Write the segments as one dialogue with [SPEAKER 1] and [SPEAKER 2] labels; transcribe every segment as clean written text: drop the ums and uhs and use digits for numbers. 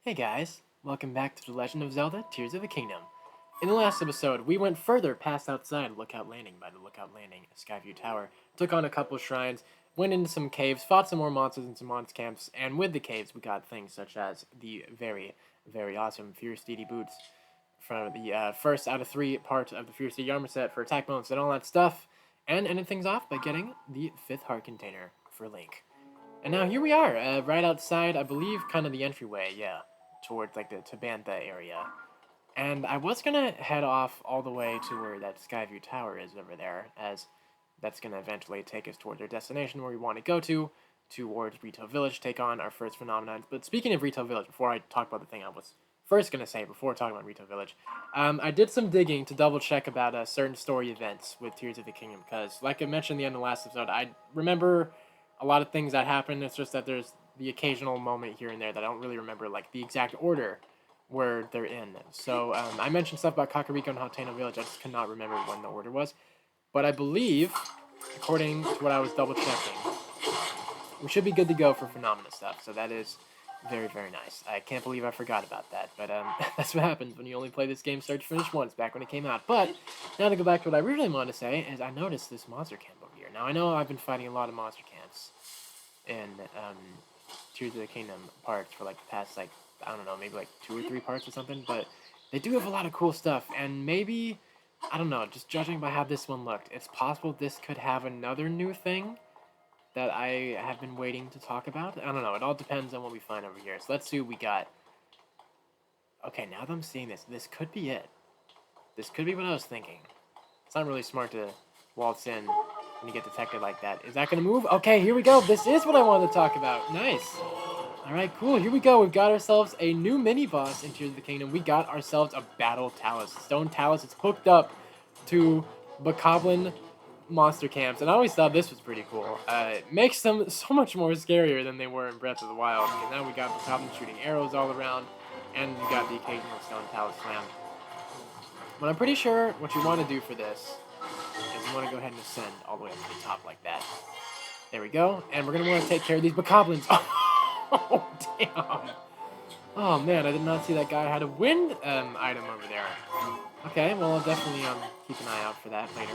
[SPEAKER 1] Hey guys, welcome back to The Legend of Zelda Tears of the Kingdom. In the last episode, we went further past outside Lookout Landing by the Lookout Landing Skyview Tower, took on a couple shrines, went into some caves, fought some more monsters in some monster camps, and with the caves we got things such as the very awesome Fierce Deity boots from the first out of 3 parts of the Fierce Deity armor set for attack bonus and all that stuff, and ended things off by getting the 5th heart container for Link. And now here we are, right outside, I believe, kind of the entryway, yeah, towards like the Tabantha area. And I was gonna head off all the way to where that Skyview Tower is over there, as that's gonna eventually take us towards our destination where we want to go to, towards Rito Village, take on our first phenomenon. But speaking of Rito Village, before I talk about the thing I was first gonna say before talking about Rito Village, I did some digging to double check about certain story events with Tears of the Kingdom, because like I mentioned in the end of the last episode, I remember a lot of things that happen. It's just that there's the occasional moment here and there that I don't really remember, like the exact order where they're in. So I mentioned stuff about Kakariko and Hateno Village. I just could not remember when the order was. But I believe, according to what I was double checking, we should be good to go for phenomena stuff. So that is very nice. I can't believe I forgot about that. But that's what happens when you only play this game start to finish once, back when it came out. But now to go back to what I originally wanted to say is I noticed this monster camp over here. Now I know I've been fighting a lot of monster camps in Tears of the Kingdom parts for like the past, like, I don't know, maybe like 2 or 3 parts or something, but they do have a lot of cool stuff, and maybe, I don't know, just judging by how this one looked, it's possible this could have another new thing that I have been waiting to talk about. I don't know, it all depends on what we find over here. So let's see what we got. Okay, now that I'm seeing this, this could be it. This could be what I was thinking. It's not really smart to waltz in when you get detected like that. Is that going to move? Okay, here we go. This is what I wanted to talk about. Nice. Alright, cool. Here we go. We've got ourselves a new mini-boss in Tears of the Kingdom. We got ourselves a Battle Talus. Stone Talus. It's hooked up to Bokoblin monster camps. And I always thought this was pretty cool. It makes them so much more scarier than they were in Breath of the Wild. And now we got Bokoblin shooting arrows all around. And you got the occasional Stone Talus slam. But I'm pretty sure what you want to do for this is you want to go ahead and ascend all the way up to the top like that. There we go. And we're going to want to take care of these Bokoblins. Oh, damn. Oh, man, I did not see that guy had a wind item over there. Okay, well, I'll definitely keep an eye out for that later.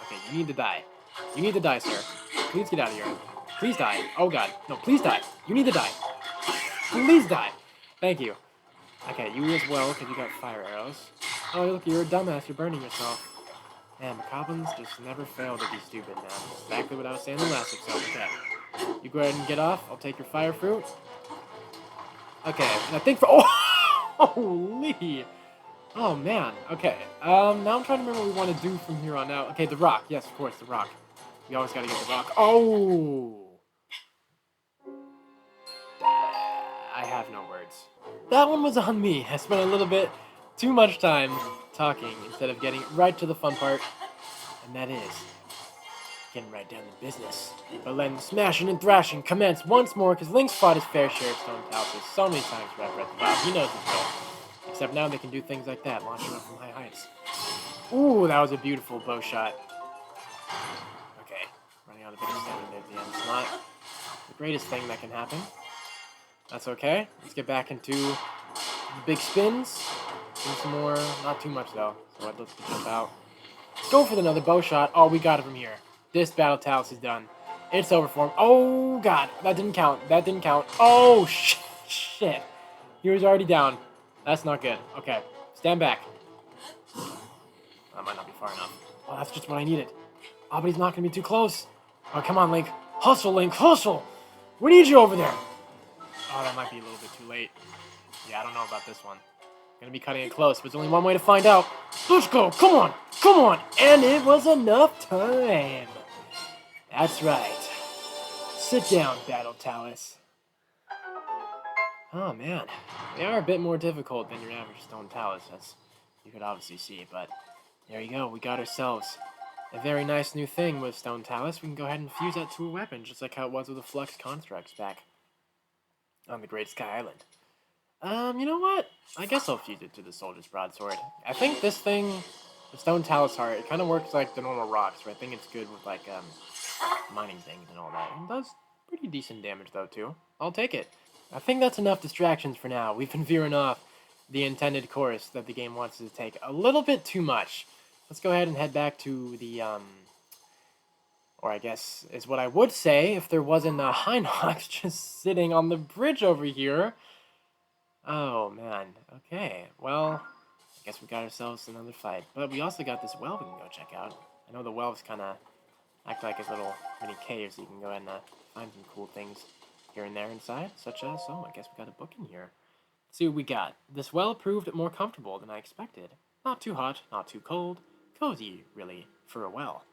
[SPEAKER 1] Okay, you need to die. You need to die, sir. Please get out of here. Please die. Oh, God. No, please die. You need to die. Please die. Thank you. Okay, you as well, because you got fire arrows. Oh, look, you're a dumbass. You're burning yourself. Man, Bokoblins just never fail to be stupid, man. That's exactly what I was saying in the last episode. Okay. You go ahead and get off. I'll take your fire fruit. Okay, and I think for... Oh! Holy! Oh, man. Okay. Now I'm trying to remember what we want to do from here on out. Okay, the rock. Yes, of course, the rock. We always gotta get the rock. Oh! I have no words. That one was on me. I spent a little bit too much time talking instead of getting right to the fun part. And that is getting right down to business. But letting the smashing and thrashing commence once more, because Link's fought his fair share of Stone Talus so many times throughout Breath of the Wild. He knows his role. Except now they can do things like that, launching up from high heights. Ooh, that was a beautiful bow shot. Okay, running out a bit of stamina at the end. It's not the greatest thing that can happen. That's okay. Let's get back into the big spins. Do some more, not too much though. So let's jump out. Go for another bow shot. Oh, we got it from here. This Battle Talus is done. It's over for him. Oh, God. That didn't count. That didn't count. Oh, shit. He was already down. That's not good. Okay. Stand back. That might not be far enough. Oh, that's just what I needed. Oh, but he's not going to be too close. Oh, come on, Link. Hustle, Link. Hustle. We need you over there. Oh, that might be a little bit too late. Yeah, I don't know about this one. Gonna be cutting it close, but there's only one way to find out. Let's go! Come on! Come on! And it was enough time! That's right. Sit down, Battle Talus. Oh, man. They are a bit more difficult than your average Stone Talus, as you could obviously see, but there you go. We got ourselves a very nice new thing with Stone Talus. We can go ahead and fuse that to a weapon, just like how it was with the Flux Constructs back on the Great Sky Island. You know what? I guess I'll fuse it to the Soldier's Broadsword. I think this thing, the Stone Talus Heart, it kind of works like the normal rocks, so I think it's good with, like, mining things and all that. It does pretty decent damage, though, too. I'll take it. I think that's enough distractions for now. We've been veering off the intended course that the game wants us to take a little bit too much. Let's go ahead and head back to the, or I guess is what I would say if there wasn't a Hinox just sitting on the bridge over here. Oh, man. Okay, well, I guess we got ourselves another fight. But we also got this well we can go check out. I know the wells kind of act like his little mini caves, so you can go ahead and find some cool things here and there inside, such as, oh, I guess we got a book in here. Let's see what we got. This well proved more comfortable than I expected. Not too hot, not too cold. Cozy, really, for a well.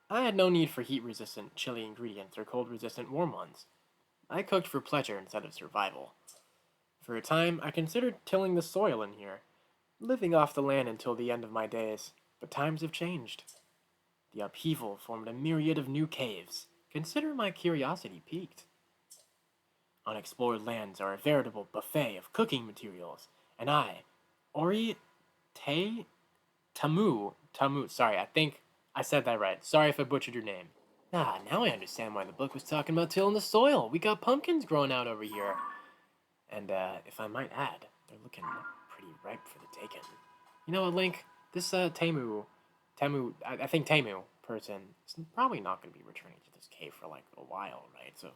[SPEAKER 1] I had no need for heat-resistant chilly ingredients or cold-resistant warm ones. I cooked for pleasure instead of survival. For a time, I considered tilling the soil in here, living off the land until the end of my days, but times have changed. The upheaval formed a myriad of new caves. Consider my curiosity piqued. Unexplored lands are a veritable buffet of cooking materials, and I, Ori Te Tamu, sorry, I think I said that right. Sorry if I butchered your name. Ah, now I understand why the book was talking about tilling the soil. We got pumpkins growing out over here. And, if I might add, they're looking pretty ripe for the taking. You know what, Link? This, I think Temu person is probably not going to be returning to this cave for, like, a while, right? So,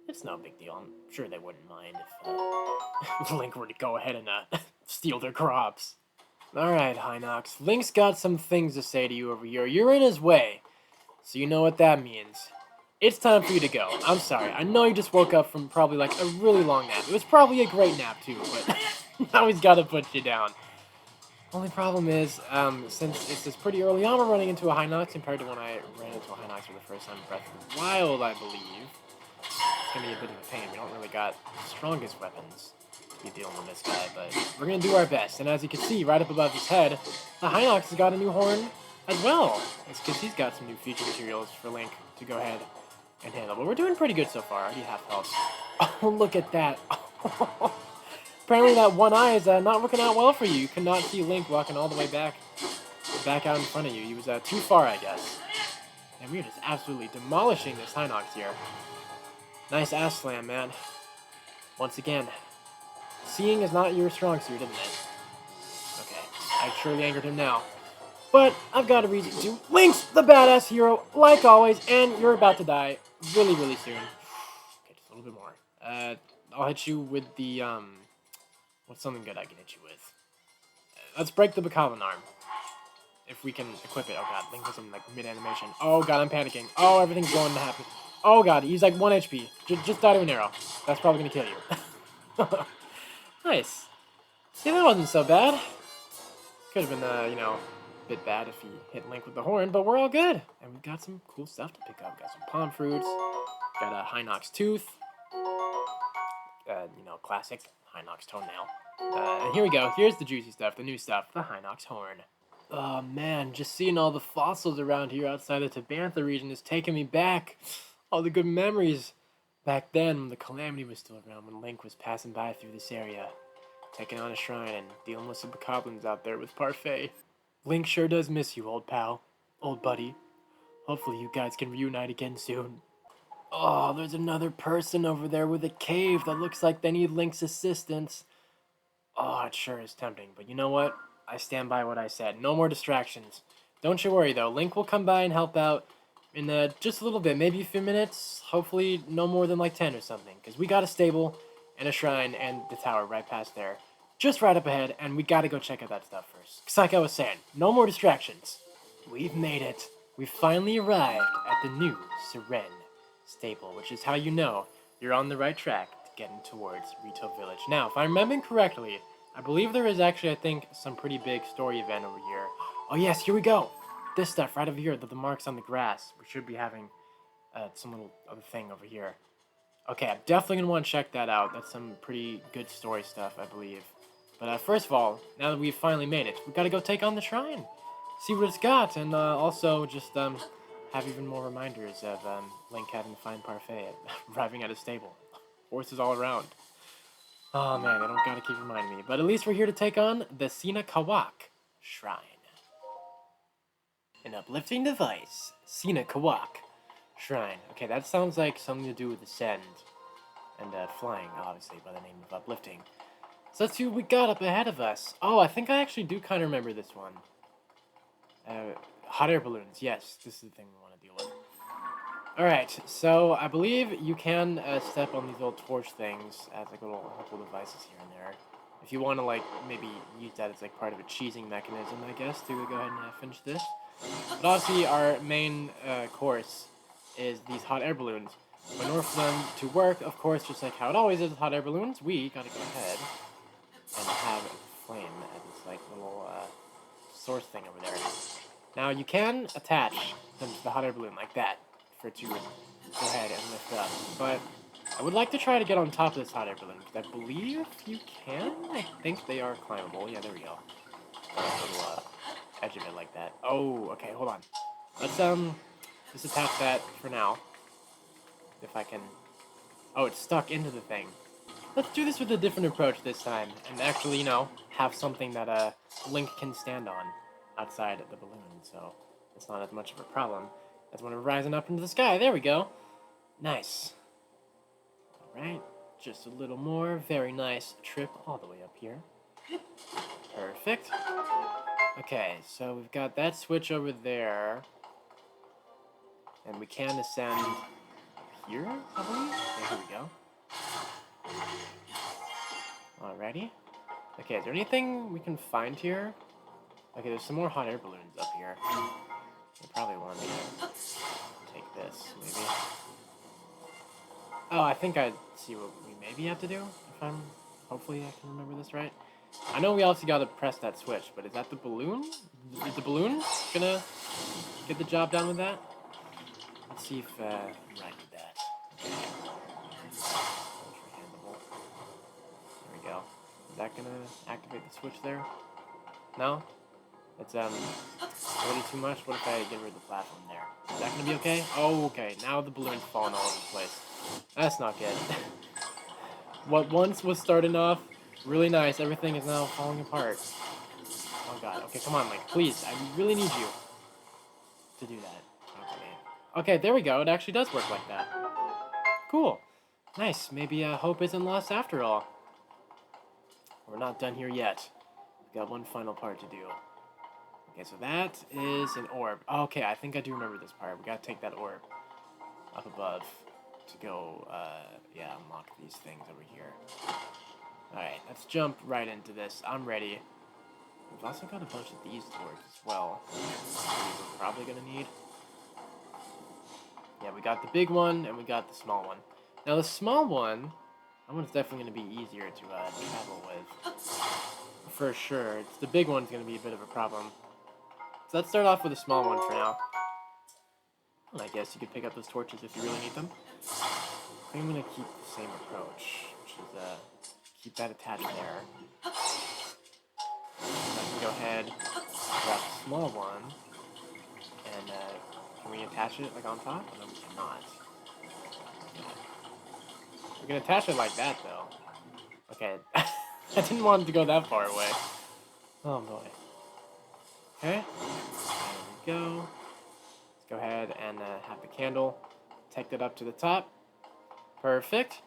[SPEAKER 1] it's no big deal. I'm sure they wouldn't mind if, Link were to go ahead and, steal their crops. Alright, Hinox. Link's got some things to say to you over here. You're in his way. So you know what that means. It's time for you to go. I'm sorry. I know you just woke up from probably like a really long nap. It was probably a great nap too, but now he's got to put you down. Only problem is, since it's pretty early on, we're running into a Hinox compared to when I ran into a Hinox for the first time in Breath of the Wild, I believe. It's going to be a bit of a pain. We don't really got the strongest weapons to be dealing with this guy, but we're going to do our best. And as you can see, right up above his head, the Hinox has got a new horn as well. It's because he's got some new feature materials for Link to go ahead and handle. But we're doing pretty good so far. Already half health. Oh, look at that. Apparently that one eye is not working out well for you. You could not see Link walking all the way back out in front of you. He was too far, I guess. And we are just absolutely demolishing this Hinox here. Nice ass slam, man. Once again, seeing is not your strong suit, isn't it? Okay, I surely angered him now. But I've got a reason to. Link's the badass hero, like always, and you're about to die really, really soon. Okay, just a little bit more. I'll hit you with the, what's something good I can hit you with? Let's break the Bakalan arm. If we can equip it. Oh god, Link was in, like, mid-animation. Oh god, I'm panicking. Oh, everything's going to happen. Oh god, he's like 1 HP. Just die to an arrow. That's probably gonna kill you. Nice. See, that wasn't so bad. Could have been, you know, a bit bad if he hit Link with the horn, but we're all good. And we've got some cool stuff to pick up. Got some palm fruits. Got a Hinox tooth. You know, classic Hinox toenail. And here we go. Here's the juicy stuff, the new stuff, the Hinox horn. Oh man, just seeing all the fossils around here outside the Tabantha region is taking me back. All the good memories back then when the Calamity was still around, when Link was passing by through this area, taking on a shrine and dealing with some goblins out there with Parfait. Link sure does miss you, old pal. Old buddy. Hopefully you guys can reunite again soon. Oh, there's another person over there with a cave that looks like they need Link's assistance. Oh, it sure is tempting, but you know what? I stand by what I said. No more distractions. Don't you worry, though. Link will come by and help out in just a little bit. Maybe a few minutes. Hopefully no more than like 10 or something. Because we got a stable and a shrine and the tower right past there. Just right up ahead, and we gotta go check out that stuff first. Because like I was saying, no more distractions. We've made it. We've finally arrived at the new Seren stable, which is how you know you're on the right track to getting towards Rito Village. Now, if I'm remembering correctly, I believe there is actually, I think, some pretty big story event over here. Oh yes, here we go! This stuff right over here, the marks on the grass. We should be having some little other thing over here. Okay, I'm definitely going to want to check that out. That's some pretty good story stuff, I believe. But first of all, now that we've finally made it, we've got to go take on the shrine. See what it's got, and also just have even more reminders of Link having to find Parfait arriving at his stable. Horses all around. Oh man, I don't gotta keep reminding me. But at least we're here to take on the Sina Kawak Shrine. An uplifting device. Sina Kawak Shrine. Okay, that sounds like something to do with Ascend. And flying, obviously, by the name of uplifting. So let's see what we got up ahead of us. Oh, I think I actually do kind of remember this one. Hot air balloons. Yes, this is the thing we want to deal with. Alright, so I believe you can step on these little torch things as like little helpful devices here and there. If you want to like maybe use that as like part of a cheesing mechanism, I guess, to go ahead and finish this. But obviously our main course is these hot air balloons. But in order for them to work, of course, just like how it always is with hot air balloons, we gotta go ahead and have flame at this like little source thing over there. Now you can attach them to the hot air balloon like that for it to go ahead and lift up. But I would like to try to get on top of this hot air balloon because I believe you can. I think they are climbable. Yeah, there we go. A little edge of it like that. Oh, okay, hold on. Let's just attach that for now. If I can. Oh, it's stuck into the thing. Let's do this with a different approach this time, and actually, you know, have something that Link can stand on outside of the balloon, so it's not as much of a problem as when we're rising up into the sky. There we go. Nice. Alright, just a little more. Very nice trip all the way up here. Perfect. Okay, so we've got that switch over there. And we can ascend here, I believe? Okay, here we go. Alrighty. Okay, is there anything we can find here? Okay, there's some more hot air balloons up here. They probably want me to take this, maybe. Oh, I think I see what we maybe have to do, if I'm... Hopefully I can remember this right. I know we also gotta press that switch, but is that the balloon? Is the balloon gonna get the job done with that? Let's see if I'm right with that. Okay. There we go. Is that gonna activate the switch there? No? It's already too much. What if I get rid of the platform there? Is that gonna be okay? Oh, okay. Now the balloon's falling all over the place. That's not good. What once was starting off really nice, everything is now falling apart. Oh god. Okay, come on, Link. Please, I really need you to do that. Okay, there we go. It actually does work like that. Cool. Nice. Maybe hope isn't lost after all. We're not done here yet. We've got one final part to do. Okay, so that is an orb. Oh, okay, I think I do remember this part. We gotta take that orb up above to go, yeah, unlock these things over here. Alright, let's jump right into this. I'm ready. We've also got a bunch of these orbs as well. We're probably gonna need. Yeah, we got the big one, and we got the small one. Now, the small one, that one's definitely going to be easier to travel with. For sure. It's the big one's going to be a bit of a problem. So let's start off with the small one for now. And I guess you could pick up those torches if you really need them. I'm going to keep the same approach, which is keep that attached there. I can go ahead, grab the small one, and can we attach it like on top? No, we cannot. We can attach it like that though. Okay, I didn't want it to go that far away. Oh boy. Okay, there we go. Let's go ahead and have the candle take that up to the top. Perfect.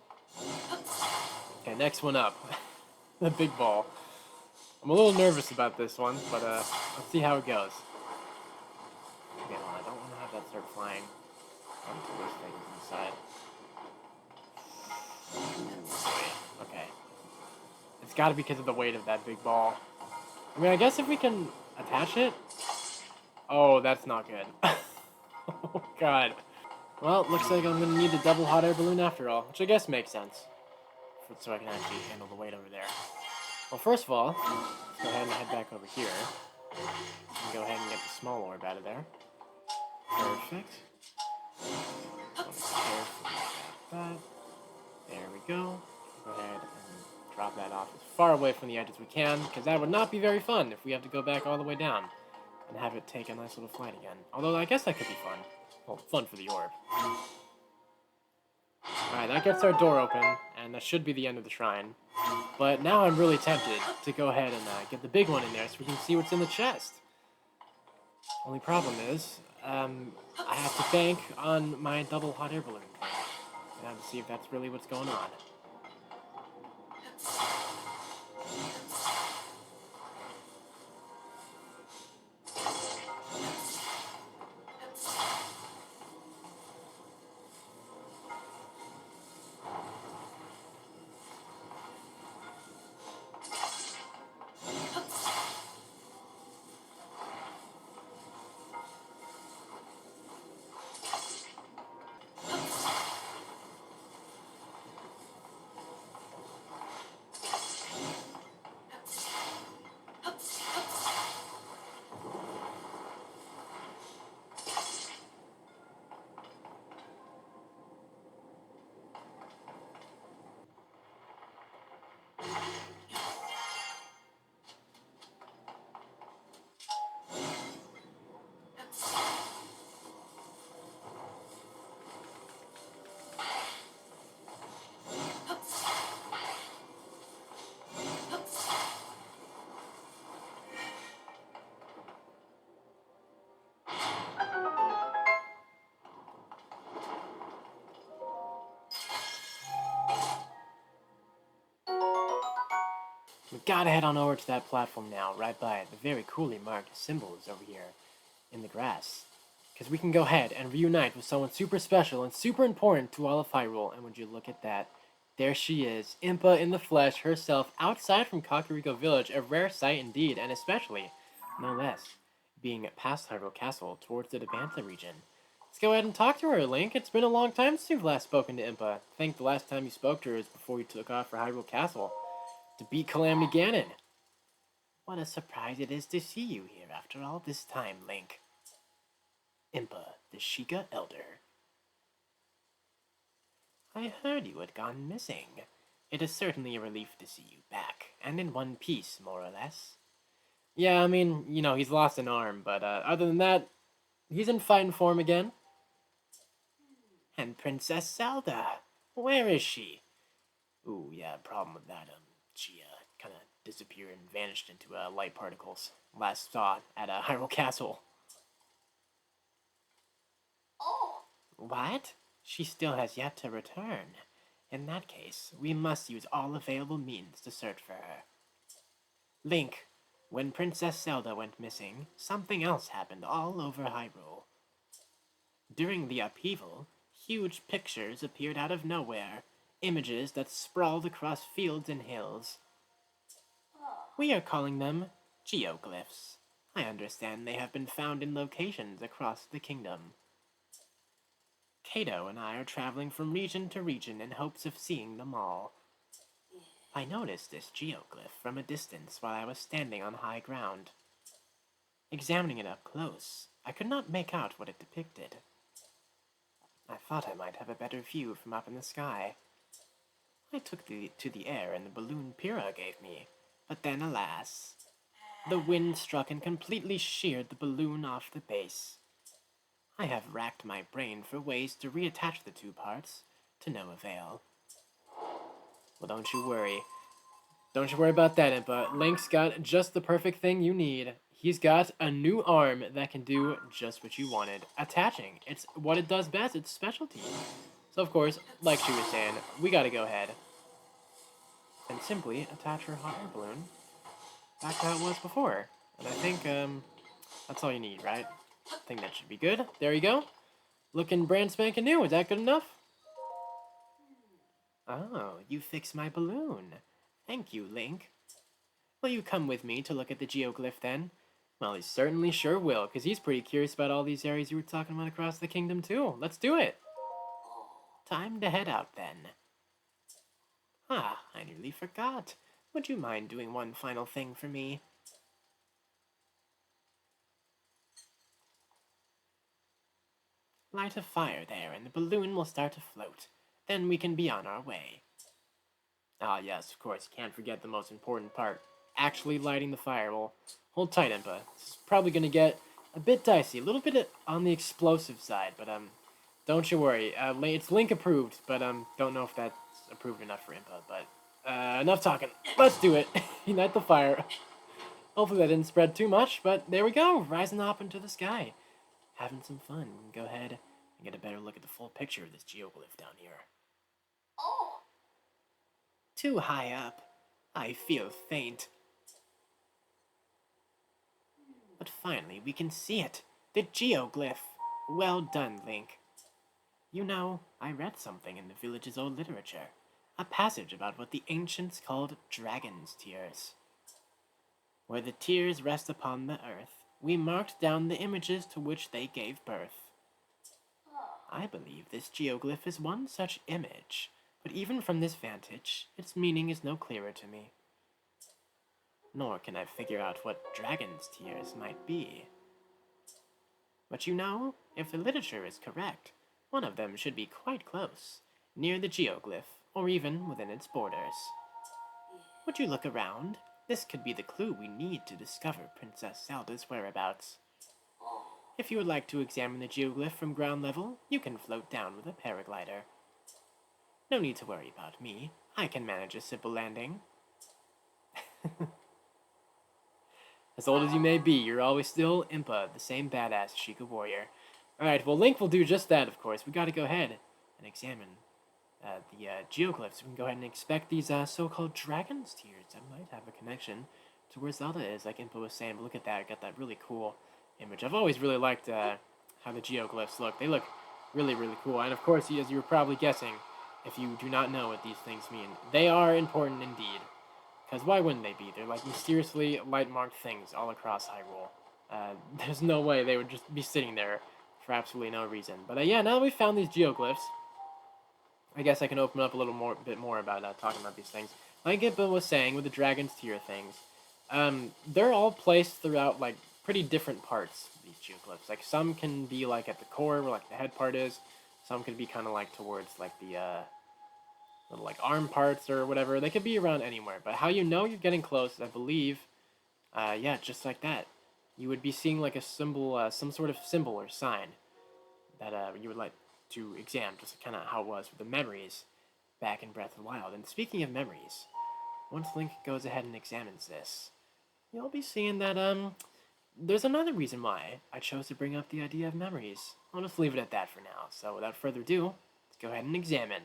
[SPEAKER 1] Okay, next one up. The big ball. I'm a little nervous about this one, but let's see how it goes. Okay, well, I don't want to have that start flying onto those things inside. Ooh, okay. It's got to be because of the weight of that big ball. I mean, I guess if we can attach it... Oh, that's not good. Oh, God. Well, looks like I'm going to need the double hot air balloon after all, which I guess makes sense. So I can actually handle the weight over there. Well, first of all, let's go ahead and head back over here. And go ahead and get the small orb out of there. Perfect. That. There we go. Go ahead and drop that off as far away from the edge as we can, because that would not be very fun if we have to go back all the way down and have it take a nice little flight again. Although I guess that could be fun. Well, fun for the orb. Alright, that gets our door open, and that should be the end of the shrine. But now I'm really tempted to go ahead and get the big one in there so we can see what's in the chest. Only problem is, I have to bank on my double hot air balloon thing. Now to see if that's really what's going on. We gotta head on over to that platform now, right by the very coolly marked symbols over here in the grass. Because we can go ahead and reunite with someone super special and super important to all of Hyrule. And would you look at that? There she is, Impa in the flesh herself, outside from Kakariko Village, a rare sight indeed, and especially, no less, being past Hyrule Castle towards the Dabantha region. Let's go ahead and talk to her, Link. It's been a long time since you've last spoken to Impa. I think the last time you spoke to her is before you took off for Hyrule Castle to beat Calamity Ganon. What a surprise it is to see you here after all this time, Link. Impa, the Sheikah Elder. I heard you had gone missing. It is certainly a relief to see you back, and in one piece, more or less. Yeah, I mean, you know, he's lost an arm, but other than that, he's in fighting form again. And Princess Zelda, where is she? Ooh, yeah, problem with that. She kind of disappeared and vanished into light particles. Last saw at Hyrule Castle. Oh. What? She still has yet to return. In that case, we must use all available means to search for her. Link, when Princess Zelda went missing, something else happened all over Hyrule. During the upheaval, huge pictures appeared out of nowhere, images that sprawled across fields and hills. We are calling them Geoglyphs. I understand they have been found in locations across the kingdom. Kato and I are traveling from region to region in hopes of seeing them all. I noticed this geoglyph from a distance while I was standing on high ground. Examining it up close, I could not make out what it depicted. I thought I might have a better view from up in the sky. I took to the air in the balloon Pyrrha gave me, but then alas, the wind struck and completely sheared the balloon off the base. I have racked my brain for ways to reattach the two parts, to no avail. Well, don't you worry. Don't you worry about that, Impa. Link's got just the perfect thing you need. He's got a new arm that can do just what you wanted. Attaching. It's what it does best. It's specialty. So, of course, like she was saying, we gotta go ahead and simply attach her hot air balloon back to how it was before. And I think, that's all you need, right? I think that should be good. There you go. Looking brand spanking new. Is that good enough? Oh, you fixed my balloon. Thank you, Link. Will you come with me to look at the geoglyph then? Well, he certainly sure will, because he's pretty curious about all these areas you were talking about across the kingdom, too. Let's do it. Time to head out, then. Ah, I nearly forgot. Would you mind doing one final thing for me? Light a fire there, and the balloon will start to float. Then we can be on our way. Ah, yes, of course. Can't forget the most important part. Actually lighting the fire. Well, hold tight, Impa. This is probably going to get a bit dicey. A little bit on the explosive side, but, don't you worry. It's Link approved, but, don't know if that's approved enough for Impa, but, enough talking. Let's do it. Ignite the fire. Hopefully that didn't spread too much, but there we go. Rising up into the sky. Having some fun. Go ahead and get a better look at the full picture of this geoglyph down here. Too high up. I feel faint. But finally, we can see it. The geoglyph. Well done, Link. You know, I read something in the village's old literature. A passage about what the ancients called dragon's tears. Where the tears rest upon the earth, we marked down the images to which they gave birth. I believe this geoglyph is one such image, but even from this vantage, its meaning is no clearer to me. Nor can I figure out what dragon's tears might be. But you know, if the literature is correct, one of them should be quite close, near the geoglyph, or even within its borders. Would you look around? This could be the clue we need to discover Princess Zelda's whereabouts. If you would like to examine the geoglyph from ground level, you can float down with a paraglider. No need to worry about me. I can manage a simple landing. As old as you may be, you're always still Impa, the same badass Sheikah warrior. Alright, well, Link will do just that, of course. We gotta go ahead and examine the geoglyphs. We can go ahead and inspect these so-called dragon's tears that might have a connection to where Zelda is, like Impa was saying. But look at that, got that really cool image. I've always really liked how the geoglyphs look. They look really, really cool. And of course, as you were probably guessing, if you do not know what these things mean, they are important indeed. Because why wouldn't they be? They're like mysteriously light-marked things all across Hyrule. There's no way they would just be sitting there for absolutely no reason. But yeah, now that we've found these geoglyphs, I guess I can open up a little bit more about talking about these things. Like Impa was saying with the dragon's tear things, they're all placed throughout like pretty different parts of these geoglyphs. Like some can be like at the core where like the head part is. Some could be kind of like towards like the little like arm parts or whatever. They could be around anywhere. But how you know you're getting close, I believe, yeah, just like that. You would be seeing like a symbol, some sort of symbol or sign that you would like to examine, just kind of how it was with the memories back in Breath of the Wild. And speaking of memories, once Link goes ahead and examines this, you'll be seeing that there's another reason why I chose to bring up the idea of memories. I'll just leave it at that for now. So without further ado, let's go ahead and examine.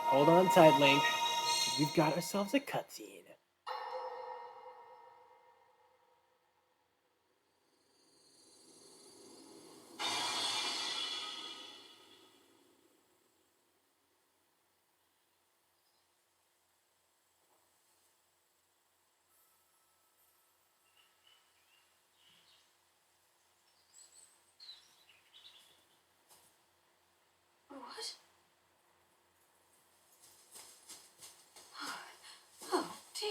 [SPEAKER 1] Hold on tight, Link. We've got ourselves a cutscene.
[SPEAKER 2] What? Oh, dear.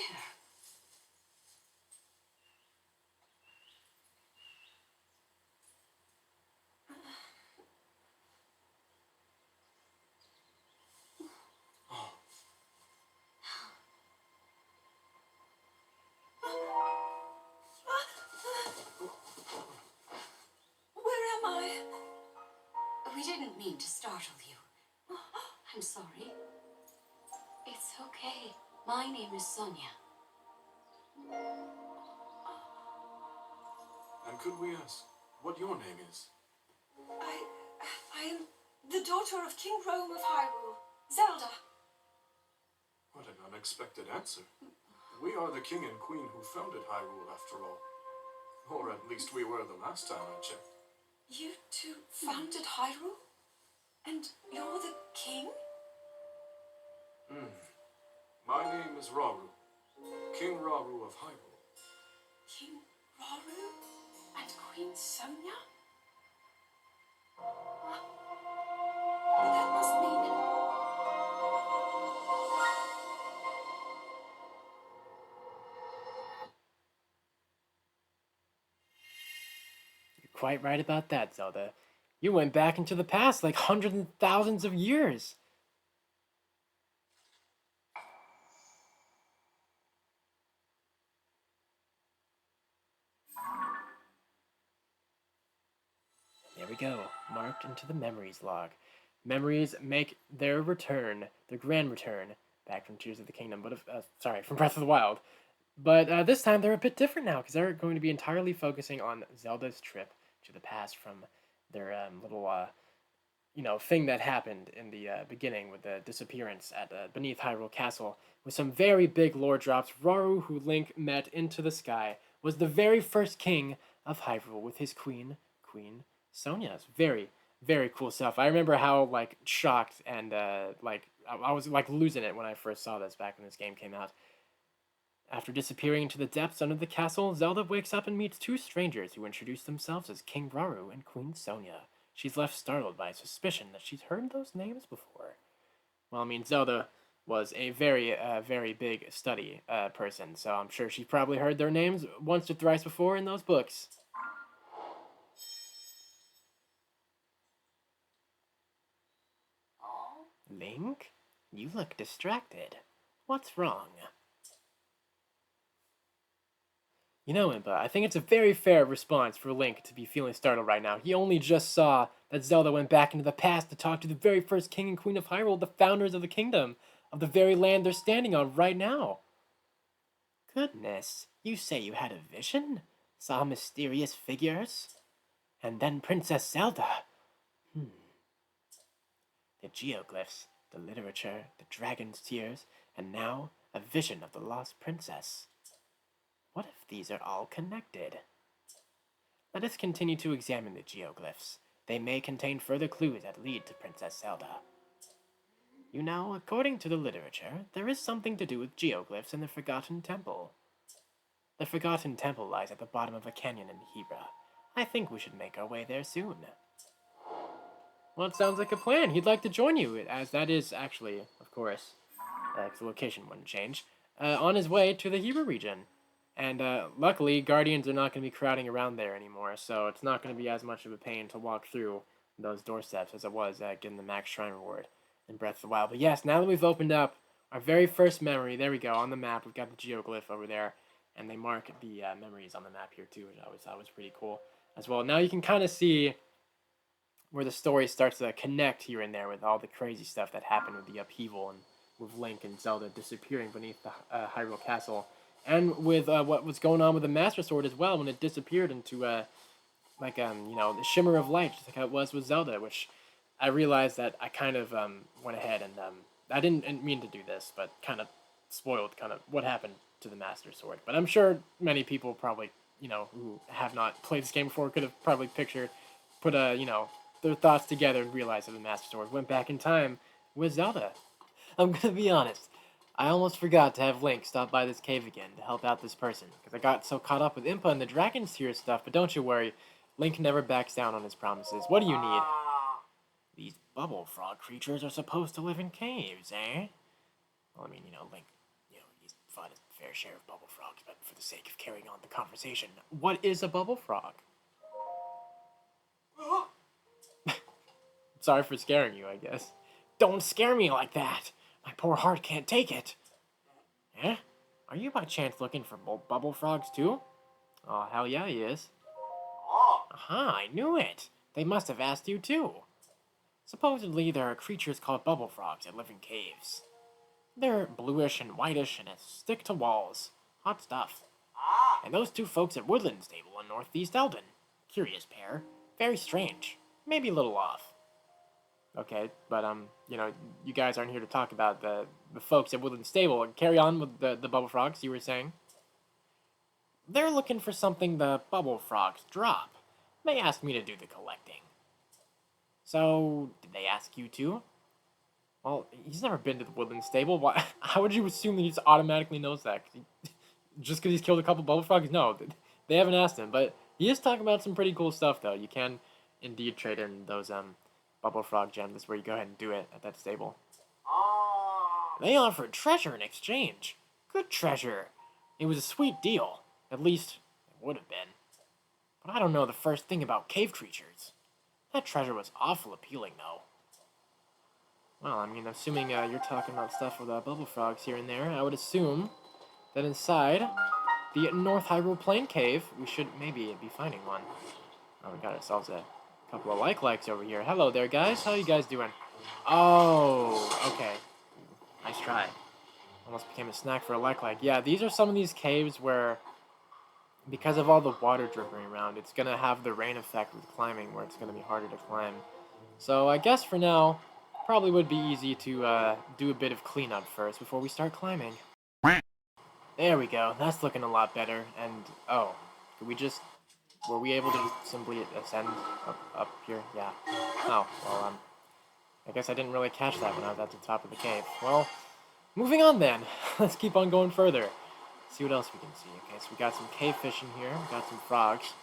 [SPEAKER 2] Where am I? We didn't mean to startle you. I'm sorry. It's okay. My name is Sonia.
[SPEAKER 3] And could we ask what your name is?
[SPEAKER 2] I am the daughter of King Rome of Hyrule, Zelda.
[SPEAKER 3] What an unexpected answer. We are the king and queen who founded Hyrule, after all. Or at least we were the last time I checked.
[SPEAKER 2] You two founded Hyrule? And you're the king?
[SPEAKER 3] My name is Rauru, King Rauru of Hyrule.
[SPEAKER 2] King Rauru and Queen Sonia? That must mean...
[SPEAKER 1] You're quite right about that, Zelda. You went back into the past like hundreds and thousands of years. There we go. Marked into the memories log. Memories make their return, their grand return, back from Tears of the Kingdom, but sorry, from Breath of the Wild. But this time they're a bit different now because they're going to be entirely focusing on Zelda's trip to the past from their little thing that happened in the beginning with the disappearance at beneath Hyrule Castle with some very big lore drops. Rauru, who Link met into the sky, was the very first king of Hyrule with his queen, Queen Sonia. It's very, very cool stuff. I remember how like shocked and I was like losing it when I first saw this back when this game came out. After disappearing into the depths under the castle, Zelda wakes up and meets two strangers who introduce themselves as King Rauru and Queen Sonia. She's left startled by a suspicion that she's heard those names before. Well, I mean, Zelda was a very big study person, so I'm sure she's probably heard their names once or thrice before in those books. Link, you look distracted. What's wrong? You know, Impa, I think it's a very fair response for Link to be feeling startled right now. He only just saw that Zelda went back into the past to talk to the very first king and queen of Hyrule, the founders of the kingdom, of the very land they're standing on right now. Goodness, you say you had a vision? Saw mysterious figures? And then Princess Zelda? The Geoglyphs, the literature, the dragon's tears, and now a vision of the lost princess. What if these are all connected? Let us continue to examine the Geoglyphs. They may contain further clues that lead to Princess Zelda. You know, according to the literature, there is something to do with Geoglyphs in the Forgotten Temple. The Forgotten Temple lies at the bottom of a canyon in Hebra. I think we should make our way there soon. Well, it sounds like a plan. He'd like to join you, as that is actually, of course, because the location wouldn't change, on his way to the Hebra region. And luckily, Guardians are not going to be crowding around there anymore, so it's not going to be as much of a pain to walk through those doorsteps as it was getting the max shrine reward in Breath of the Wild. But yes, now that we've opened up our very first memory, there we go, on the map, we've got the geoglyph over there, and they mark the memories on the map here too, which I always thought was pretty cool as well. Now you can kind of see where the story starts to connect here and there with all the crazy stuff that happened with the upheaval and with Link and Zelda disappearing beneath the Hyrule Castle. And with what was going on with the Master Sword as well when it disappeared into the shimmer of light, just like how it was with Zelda, which I realized that I kind of went ahead and I didn't mean to do this, but kind of spoiled kind of what happened to the Master Sword. But I'm sure many people probably, who have not played this game before could have probably put their thoughts together and realized that the Master Sword went back in time with Zelda. I'm gonna be honest. I almost forgot to have Link stop by this cave again to help out this person, because I got so caught up with Impa and the Dragon's Tear stuff, but don't you worry, Link never backs down on his promises. What do you need? These bubble frog creatures are supposed to live in caves, eh? Well, I mean, Link, he's fought his fair share of bubble frogs, but for the sake of carrying on the conversation, what is a bubble frog? Sorry for scaring you, I guess. Don't scare me like that! My poor heart can't take it. Eh? Are you by chance looking for bubble frogs too? Oh, hell yeah, he is. Aha, I knew it. They must have asked you too. Supposedly, there are creatures called bubble frogs that live in caves. They're bluish and whitish and stick to walls. Hot stuff. And those two folks at Woodland Stable in Northeast Eldon. Curious pair. Very strange. Maybe a little off. Okay, but you guys aren't here to talk about the folks at Woodland Stable. Carry on with the bubble frogs you were saying. They're looking for something the bubble frogs drop. They asked me to do the collecting. So, did they ask you too? Well, he's never been to the Woodland Stable. Why? How would you assume that he just automatically knows that? Just because he's killed a couple bubble frogs? No, they haven't asked him. But he is talking about some pretty cool stuff, though. You can indeed trade in those bubble frog gems. That's where you go ahead and do it at that stable. They offered treasure in exchange. Good treasure. It was a sweet deal. At least, it would have been. But I don't know the first thing about cave creatures. That treasure was awful appealing, though. Well, I mean, assuming you're talking about stuff with bubble frogs here and there, I would assume that inside the North Hyrule Plain Cave, we should maybe be finding one. Oh, we got ourselves a Couple of likes over here. Hello there, guys. How you guys doing? Oh, okay. Nice try. Almost became a snack for a like. Yeah, these are some of these caves where, because of all the water dripping around, it's going to have the rain effect with climbing, where it's going to be harder to climb. So I guess for now, probably would be easy to do a bit of cleanup first before we start climbing. There we go. That's looking a lot better. And, oh, could we just... Were we able to just simply ascend up here? Yeah. Oh, well, I guess I didn't really catch that when I was at the top of the cave. Well, moving on then. Let's keep on going further. See what else we can see. Okay, so we got some cave fish in here. We got some frogs.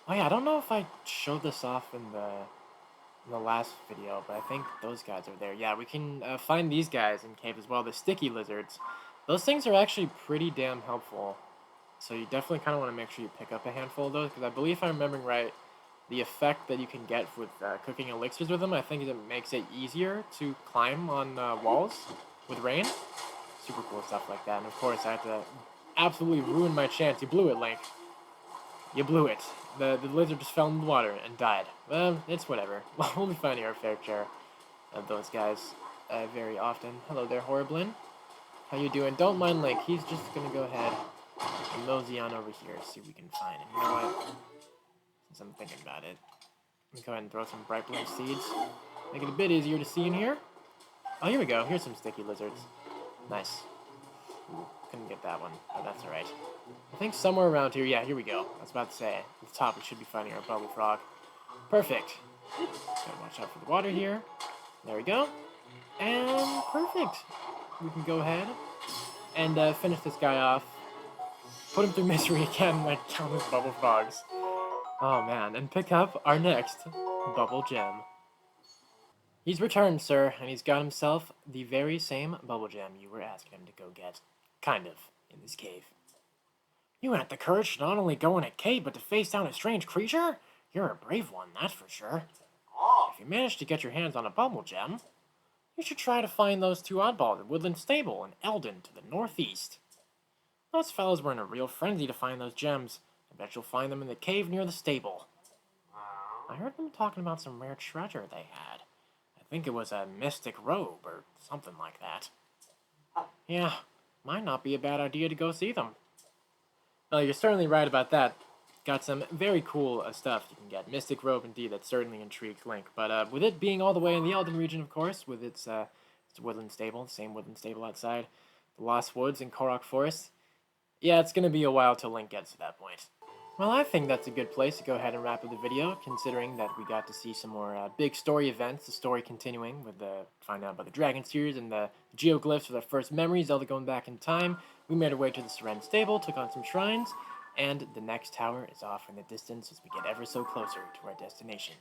[SPEAKER 1] Oh yeah, I don't know if I showed this off in the last video, but I think those guys are there. Yeah, we can find these guys in cave as well, the sticky lizards. Those things are actually pretty damn helpful. So you definitely kind of want to make sure you pick up a handful of those, because I believe if I'm remembering right, the effect that you can get with cooking elixirs with them, I think it makes it easier to climb on walls with rain. Super cool stuff like that. And of course, I had to absolutely ruin my chance. You blew it, Link. You blew it. The lizard just fell in the water and died. Well, it's whatever. We'll be finding our fair share of those guys very often. Hello there, Horriblin. How you doing? Don't mind Link. He's just going to go ahead and mosey on over here, see if we can find him. You know what? Since I'm thinking about it, let me go ahead and throw some bright blue seeds. Make it a bit easier to see in here. Oh, here we go. Here's some sticky lizards. Nice. Ooh, couldn't get that one, but that's alright. I think somewhere around here, yeah, here we go. I was about to say, at the top we should be finding our bubble frog. Perfect. Gotta watch out for the water here. There we go. And perfect. We can go ahead and finish this guy off. Put him through misery again like countless bubble frogs. Oh man, and pick up our next bubble gem. He's returned, sir, and he's got himself the very same bubble gem you were asking him to go get. Kind of, in this cave. You had the courage to not only go in a cave, but to face down a strange creature? You're a brave one, that's for sure. If you manage to get your hands on a bubble gem, you should try to find those two oddballs at Woodland Stable in Eldon to the northeast. Those fellows were in a real frenzy to find those gems. I bet you'll find them in the cave near the stable. I heard them talking about some rare treasure they had. I think it was a mystic robe or something like that. Yeah, might not be a bad idea to go see them. Well, you're certainly right about that. Got some very cool stuff you can get. Mystic robe, indeed, that certainly intrigues Link. But with it being all the way in the Eldon region, of course, with its woodland stable, the same woodland stable outside, the Lost Woods and Korok Forest, yeah, it's going to be a while till Link gets to that point. Well, I think that's a good place to go ahead and wrap up the video, considering that we got to see some more big story events, the story continuing with the find out about the Dragon Tears and the Geoglyphs with our first memories, Zelda going back in time. We made our way to the Seren Stable, took on some shrines, and the next tower is off in the distance as we get ever so closer to our destination,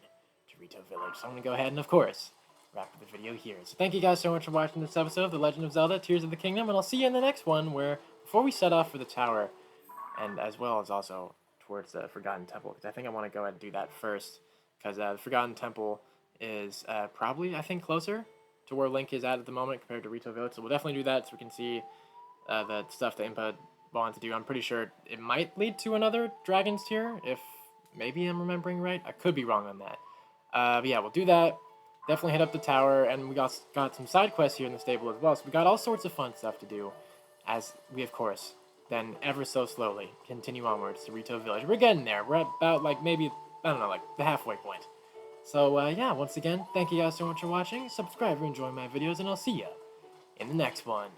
[SPEAKER 1] to Rito Village. So I'm going to go ahead and, of course, wrap up the video here. So thank you guys so much for watching this episode of The Legend of Zelda Tears of the Kingdom, and I'll see you in the next one where, before we set off for the tower, and as well as also towards the Forgotten Temple, because I think I want to go ahead and do that first, because the Forgotten Temple is probably, I think, closer to where Link is at the moment compared to Rito Village, so we'll definitely do that so we can see the stuff that Impa wanted to do. I'm pretty sure it might lead to another Dragon's Tear, if maybe I'm remembering right. I could be wrong on that. But yeah, we'll do that. Definitely hit up the tower, and we got some side quests here in the stable as well, so we got all sorts of fun stuff to do, as we, of course, then ever so slowly continue onwards to Rito Village. We're getting there. We're at about, like, maybe, I don't know, like, the halfway point. So, yeah, once again, thank you guys so much for watching. Subscribe if you enjoy my videos, and I'll see ya in the next one.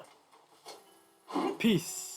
[SPEAKER 1] Peace.